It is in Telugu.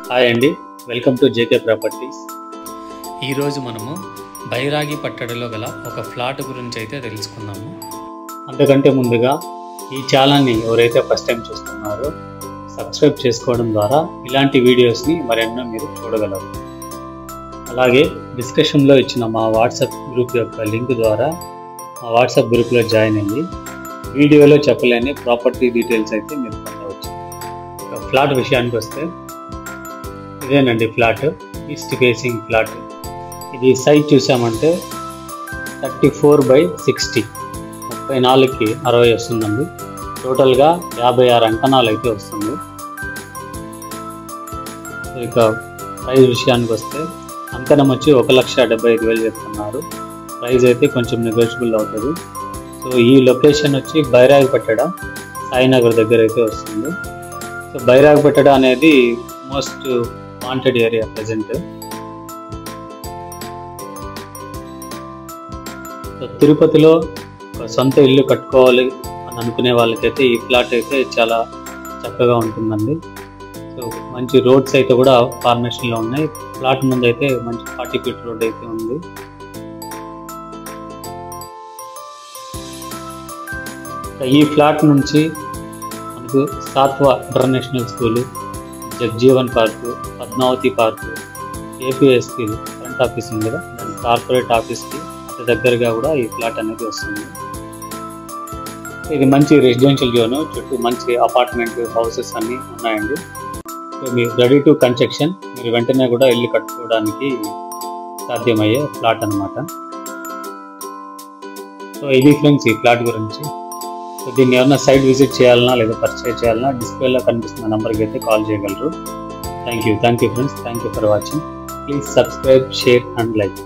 హాయ్ అండి, వెల్కమ్ టు జేకే ప్రాపర్టీస్. ఈరోజు మనము బైరాగి పట్టడిలో గల ఒక ఫ్లాట్ గురించి అయితే తెలుసుకుందాము. అంతకంటే ముందుగా ఈ ఛానల్ని ఎవరైతే ఫస్ట్ టైం చూస్తున్నారో సబ్స్క్రైబ్ చేసుకోవడం ద్వారా ఇలాంటి వీడియోస్ని మరెన్నో మీరు చూడగలరు. అలాగే డిస్క్రిప్షన్లో ఇచ్చిన మా వాట్సాప్ గ్రూప్ యొక్క లింక్ ద్వారా మా వాట్సాప్ గ్రూప్లో జాయిన్ అయ్యి వీడియోలో చెప్పలేని ప్రాపర్టీ డీటెయిల్స్ అయితే మీరు పొందవచ్చు. ఫ్లాట్ విషయానికి వస్తే ఇదేనండి ఫ్లాట్, ఈస్ట్ ఫేసింగ్ ఫ్లాట్. ఇది సైజ్ చూసామంటే 34/60, 34కి 60 వస్తుందండి. టోటల్గా 56 అంకణాలు అయితే వస్తుంది. ఇక ప్రైస్ విషయానికి వస్తే అంకణం వచ్చి 1,75,000 చెప్తున్నారు. ప్రైస్ అయితే కొంచెం నెగోషియబుల్ అవుతుంది. సో ఈ లొకేషన్ వచ్చి బైరాగిపట్టడ సాయినగర్ దగ్గర అయితే వస్తుంది. సో బైరాగిపట్టడ అనేది most wanted area present. So తిరుపతిలో ఒక సొంత ఇల్లు కట్టుకోవాలి అని అనుకునే వాళ్ళకైతే ఈ ఫ్లాట్ అయితే చాలా చక్కగా ఉంటుందండి. సో మంచి రోడ్స్ అయితే కూడా ఫార్మేషన్లో ఉన్నాయి. ఫ్లాట్ ముందు అయితే మంచి 40 ఫీట్ రోడ్ అయితే ఉంది. ఈ ఫ్లాట్ నుంచి మనకు Satva international school, Jagjivan park, Padmavati park, APSP current office ఉంది కదా, దాని కార్పొరేట్ ఆఫీస్కి అతి దగ్గరగా కూడా ఈ ఫ్లాట్ అనేది వస్తుంది. ఇది మంచి రెసిడెన్షియల్ జోను, చుట్టూ మంచి అపార్ట్మెంట్ హౌసెస్ అన్నీ ఉన్నాయండి. సో మీరు రెడీ టు కన్స్ట్రక్షన్, మీరు వెంటనే కూడా ఇల్లు కట్టుకోవడానికి సాధ్యమయ్యే ఫ్లాట్ అన్నమాట. సో ఇది ఫ్రెండ్స్ ఈ ఫ్లాట్ గురించి. సో దీన్ని ఏమన్నా సైట్ విజిట్ చేయాలన్నా లేదా పర్చేజ్ చేయాలన్నా డిస్ప్లేలో కనిపిస్తున్న నెంబర్కి అయితే కాల్ చేయగలరు. Thank you friends, thank you for watching. Please subscribe, share and like.